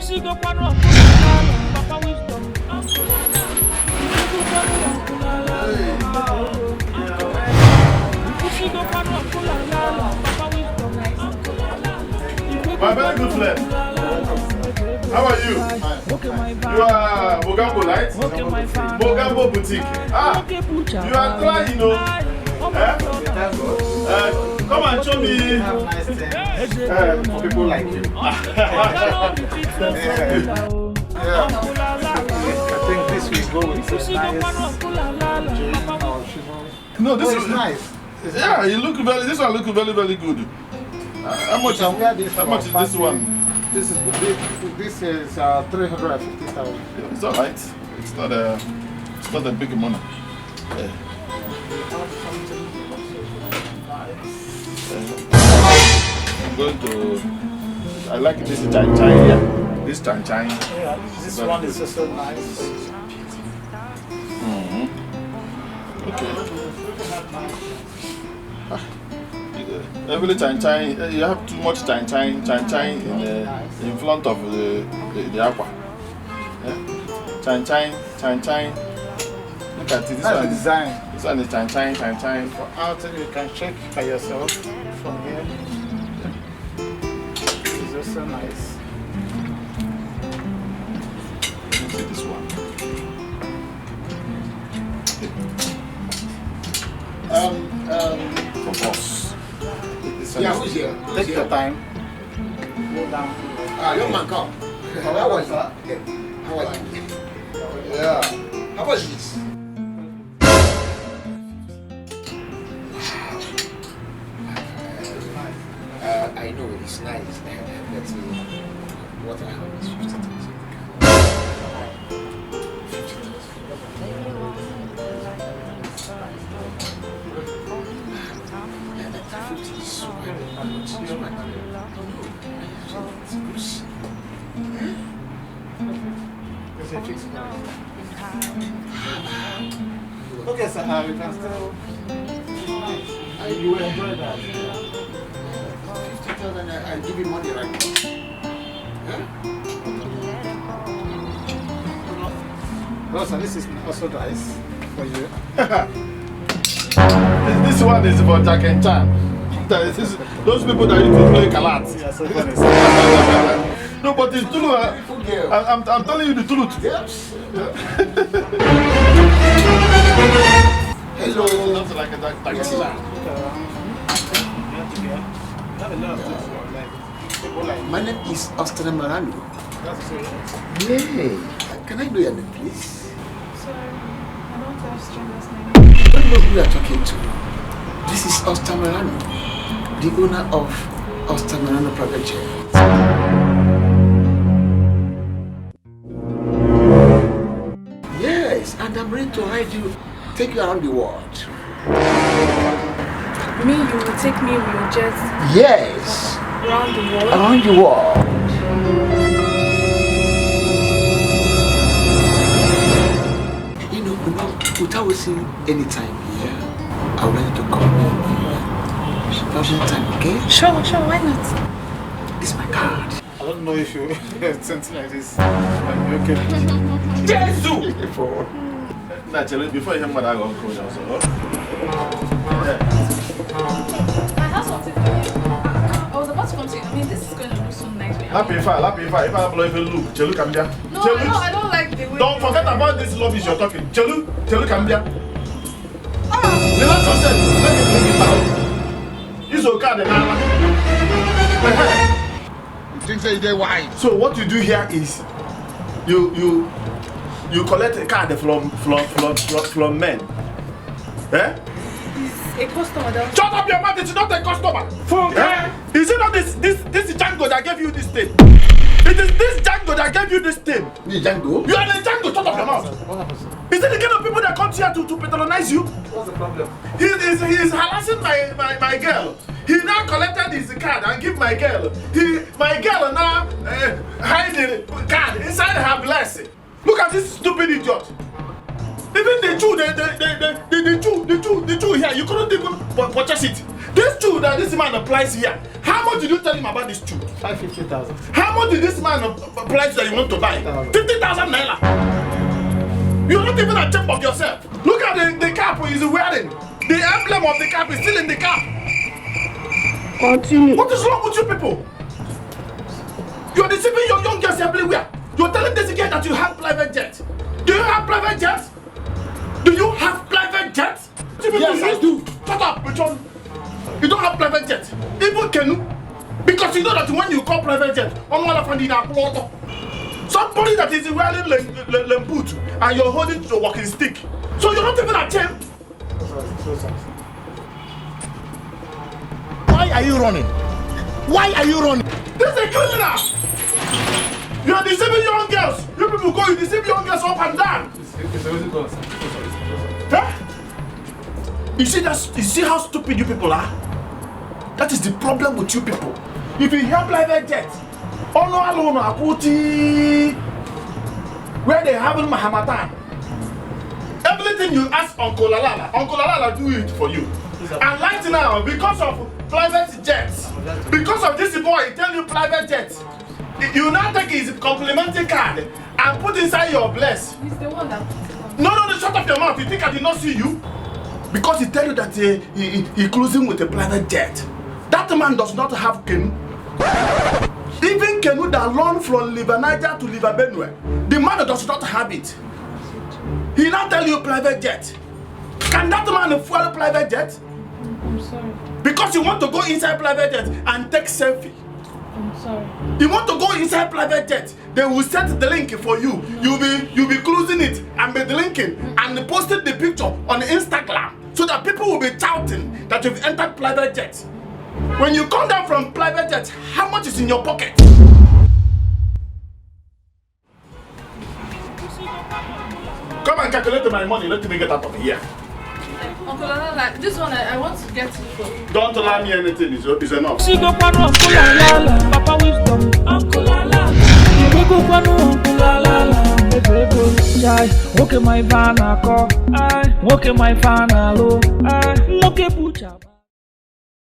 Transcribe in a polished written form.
My very good friend. How are you? You are Mogambo Light? Mogambo Boutique. Ah, you are trying, you know. Come and show me. For people like you. I think this will go with No, this is nice. Yeah, you look very. This one look very, very good. How much is this one? This is 350,000. It's all right. It's not a big money. I'm going to. I like this Chan Chan here. This Chan Chan. Yeah, this one is also nice. Okay. Every Chan Chan, you have too much Chan Chan in front of the aqua. Yeah? Chan Chan. Look at this one. Design. This one is Chan Chan. For outside, you can check by yourself from here. It's also nice. Let me see this one. For boss. Yeah, who's here? Take your time. Go down. Young man, come. How was that? How are you? Yeah. How was this? I know it's nice, but what I have is 50,000. 50 is so Okay, so we can still. You will enjoy that. 50,000, I'll give you money right now. Rosa, this is also nice for you. This one is for Jack and Chan. Those people that used to play Kalat. Yeah, so funny. No, but it's Tulu. I'm telling you the truth. Yes. Hello. That's like a Jack and Chan. My name is Austin Marano. Hey, can I know your name, please? Sorry, I don't have strangers' names. I don't know who you are talking to. This is Austin Marano, the owner of Austin Marano Private Jet. Yes, and I'm ready to ride you, take you around the world. Me, you will take me with your jets Yes, around the world. around the world. You know, without wasting any time here, I would like to come here. Time, okay? Sure, why not? This is my card. I don't know if you have something like this. Okay. Jesus! Naturally, before you hear what I go call you also. I have something for you. I was about to come to you. I mean, this is going to look so nice. Happy if I blow if you look. Chelu Kambia. No, I don't like the way. Don't forget about this lobby you're talking. Chelu Kambia. The last one said, let me bring it down. It's okay, the Nala. You think that they're wise? So what you do here is you collect a card from men. Eh? A customer that Shut up your mouth, it's not a customer. Eh? Is it not this Django that gave you this thing? It is this Django that gave you this thing. The Django? You are the Django, shut up your mouth. Is it the kind of people that come here to patronize you? What's the problem? He is harassing my girl. He now collected his card and give my girl. My girl now hide the card inside her blessing. Look at this stupid idiot. Even the Jew here, you couldn't even purchase it. This Jew that this man applies here, how much did you tell him about this Jew? 550,000. How much did this man price that you want to buy? 50,000 naira. You're not even a check of yourself. Look at the cap he's wearing. The emblem of the cap is still in the cap. Continue. What is wrong with you people? You're deceiving your young girls everywhere. You're telling this girl that you have private jet. Do you have private jets? Do you have private jets? Yes, I do. Shut up, Richard. You don't have private jet. Even Kenu. Because you know that when you call private jet, somebody that is wearing boot and you're holding the walking stick. So you're not even a champ. Why are you running? Why are you running? This is a criminal. You are deceiving young girls. You people go, you deceive young girls up and down. Huh? You see how stupid you people are? That is the problem with you people. If you hear private jet, where they have Mahamatan, everything you ask Uncle Lala do it for you. And right now, because of private jets, because of this boy, tell you private jets, you now take his complimentary card and put inside your bless. He's the one that. No, shut up your mouth. You think I did not see you? Because he tell you that he cruising with a private jet. That man does not have canoe. Even canoe that run from River Niger to River Benue, the man does not have it. He now tell you private jet. Can that man afford a private jet? I'm sorry. Because you want to go inside private jet and take selfie. I'm sorry. You want to go inside private jet, they will set the link for you. You'll be closing it and be linking and posting the picture on Instagram so that people will be touting that you've entered private jet. When you come down from private jet, how much is in your pocket? Come and calculate my money. Let me get out of here. Uncle Lala, this one I want to get it for. Don't allow me anything. It's enough. She go kwanu Uncle Lala, Papa wisdom, Uncle Lala. She go kwanu Uncle Lala, baby, jai. Okay, my van a call, okay, my fan a low, okay, butcher.